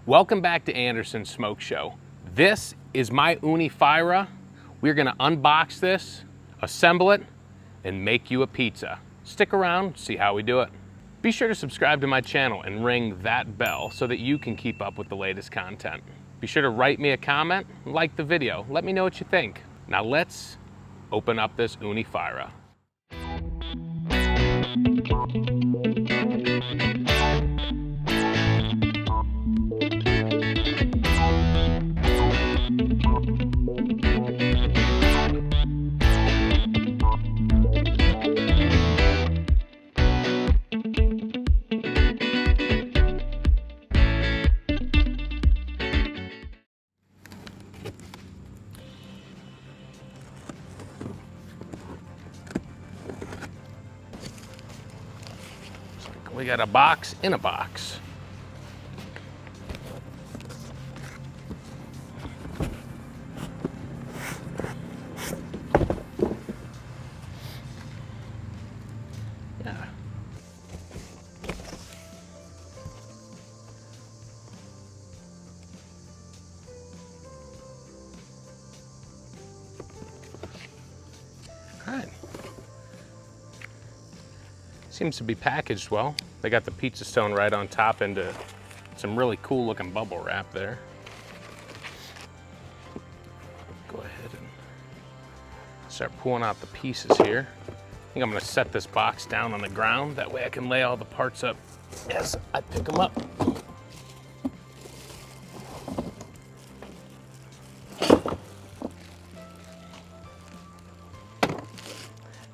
Welcome back to Anderson's Smoke Show. This is my Ooni Fyra. We're gonna unbox this, assemble it, and make you a pizza. Stick around, see how we do it. Be sure to subscribe to my channel and ring that bell so that you can keep up with the latest content. Be sure to write me a comment, like the video, let me know what you think. Now let's open up this Ooni Fyra. We got a box in a box. Yeah. All right. Seems to be packaged well. They got the pizza stone right on top into some really cool looking bubble wrap there. Go ahead and start pulling out the pieces here. I think I'm gonna set this box down on the ground. That way I can lay all the parts up as I pick them up.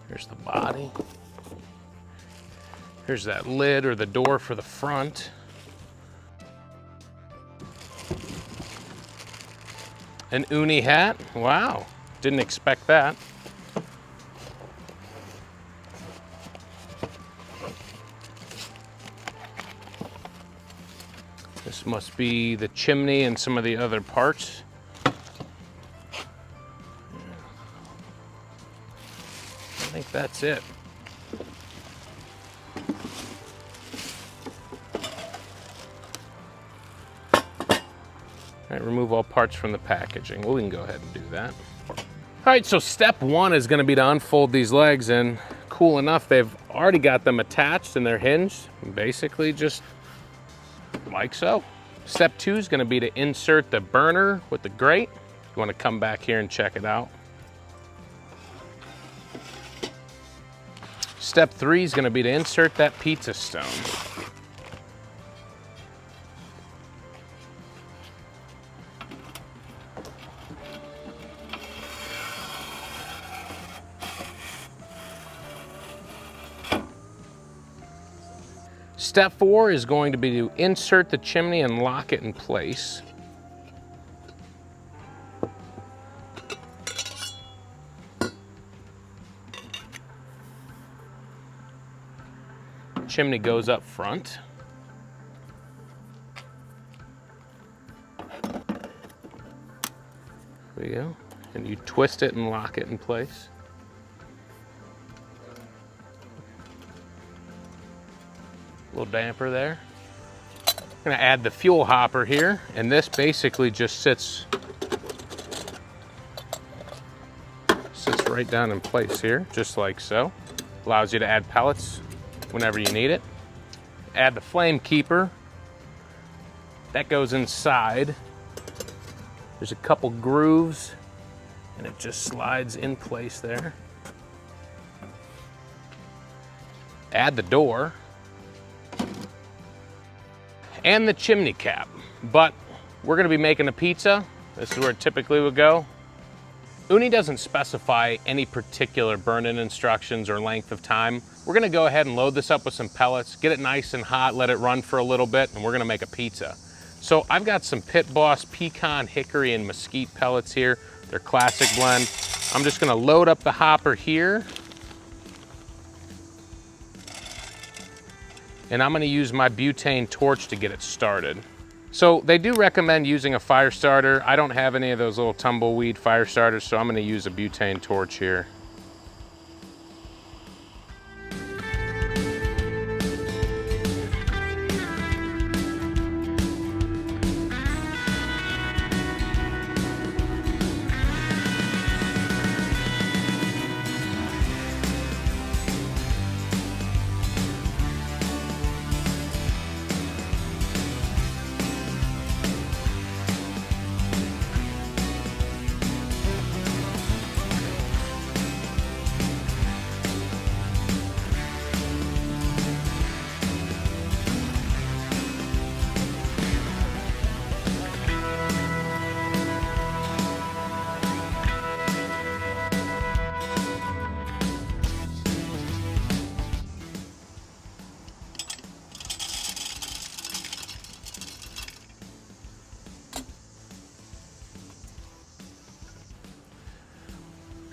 Here's the body. Here's that lid or the door for the front. An Ooni hat, wow, didn't expect that. This must be the chimney and some of the other parts. I think that's it. All right, remove all parts from the packaging. Well, we can go ahead and do that. All right, so step one is gonna be to unfold these legs, and cool enough, they've already got them attached and they're hinged, basically just like so. Step two is gonna be to insert the burner with the grate. You wanna come back here and check it out. Step three is gonna be to insert that pizza stone. Step four is going to be to insert the chimney and lock it in place. Chimney goes up front. There we go. And you twist it and lock it in place. A little damper there. I'm gonna add the fuel hopper here, and this basically just sits right down in place here, just like so. Allows you to add pellets whenever you need it. Add the flame keeper. That goes inside. There's a couple grooves, and it just slides in place there. Add the door. And the chimney cap. But we're gonna be making a pizza. This is where it typically would go. Ooni doesn't specify any particular burn-in instructions or length of time. We're gonna go ahead and load this up with some pellets, get it nice and hot, let it run for a little bit, and we're gonna make a pizza. So I've got some Pit Boss pecan, hickory, and mesquite pellets here. They're classic blend. I'm just gonna load up the hopper here. And I'm gonna use my butane torch to get it started. So they do recommend using a fire starter. I don't have any of those little tumbleweed fire starters, so I'm gonna use a butane torch here.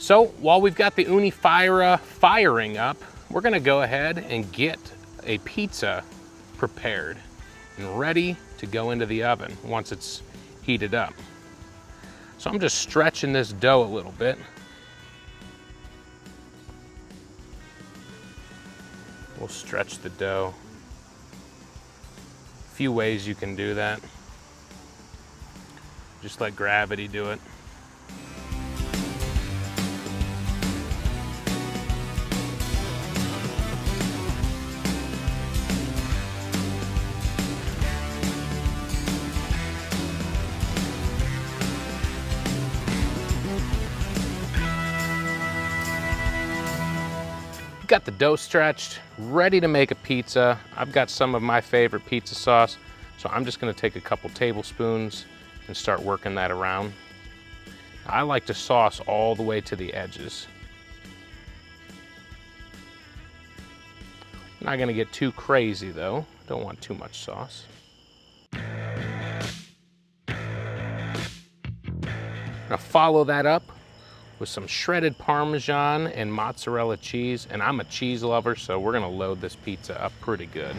So while we've got the Ooni Fyra firing up, we're gonna go ahead and get a pizza prepared and ready to go into the oven once it's heated up. So I'm just stretching this dough a little bit. We'll stretch the dough. A few ways you can do that. Just let gravity do it. Got the dough stretched, ready to make a pizza. I've got some of my favorite pizza sauce, so I'm just gonna take a couple tablespoons and start working that around. I like to sauce all the way to the edges. I'm not gonna get too crazy though. Don't want too much sauce. Now follow that up with some shredded Parmesan and mozzarella cheese, and I'm a cheese lover, so we're gonna load this pizza up pretty good.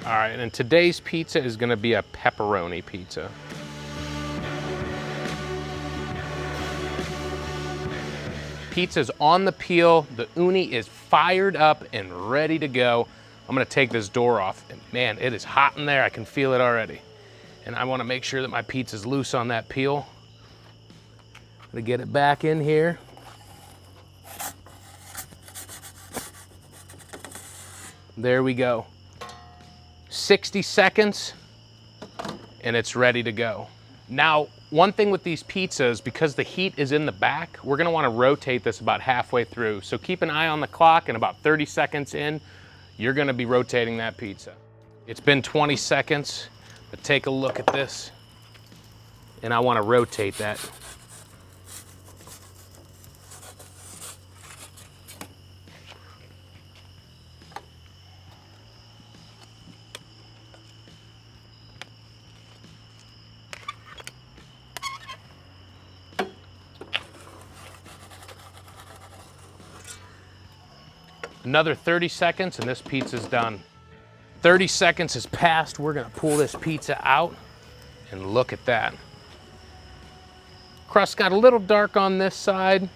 All right, and today's pizza is gonna be a pepperoni pizza. Pizza's on the peel, the Ooni is fired up and ready to go. I'm gonna take this door off, and man, it is hot in there. I can feel it already. And I wanna make sure that my pizza's loose on that peel. I'm gonna get it back in here. There we go. 60 seconds, and it's ready to go. Now, one thing with these pizzas, because the heat is in the back, we're gonna wanna rotate this about halfway through. So keep an eye on the clock, and about 30 seconds in, you're gonna be rotating that pizza. It's been 20 seconds, but take a look at this, and I wanna rotate that. Another 30 seconds and this pizza's done. 30 seconds has passed. We're gonna pull this pizza out and look at that. Crust got a little dark on this side.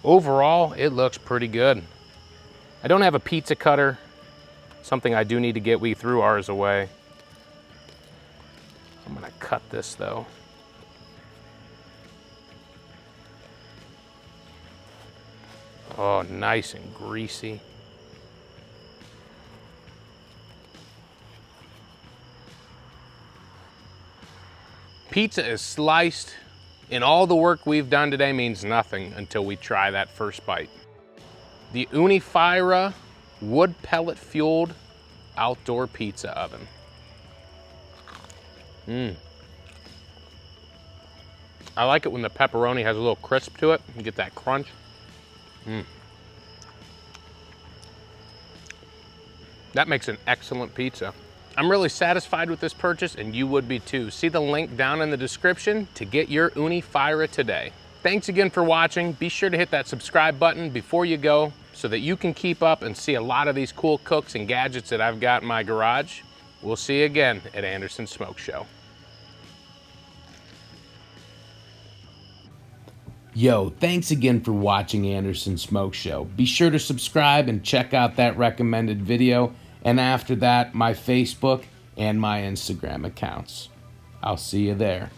Overall, it looks pretty good. I don't have a pizza cutter, something I do need to get. We threw ours away. I'm gonna cut this though. Oh, nice and greasy. Pizza is sliced, and all the work we've done today means nothing until we try that first bite. The Ooni Fyra wood pellet fueled outdoor pizza oven. I like it when the pepperoni has a little crisp to it. You get that crunch. That makes an excellent pizza. I'm really satisfied with this purchase, and you would be too. See the link down in the description to get your Ooni Fyra today. Thanks again for watching. Be sure to hit that subscribe button before you go so that you can keep up and see a lot of these cool cooks and gadgets that I've got in my garage. We'll see you again at Anderson's Smoke Show. Yo, thanks again for watching Anderson's Smoke Show. Be sure to subscribe and check out that recommended video, and after that, my Facebook and my Instagram accounts. I'll see you there.